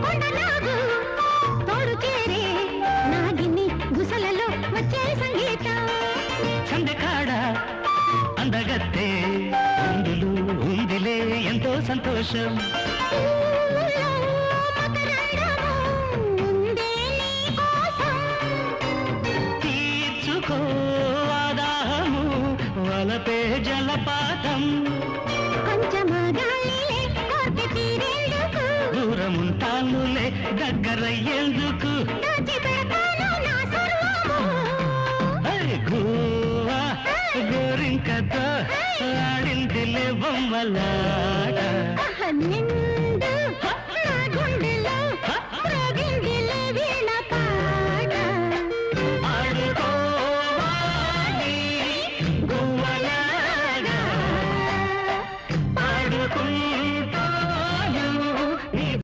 కొండనాగు తోడు చేరే నాగిని గుసలలో వచ్చే సంగీతం సందకాడ అందగత్తే అందులో ఉందిలే ఎంతో సంతోషం తీర్చుకో ఆదాహము వలపే జలపాతం దూరముంటానులే దగ్గరయ్యేందుకు గోవా గోరింకతో ఆడిందిలే బొమ్మలాట నిండు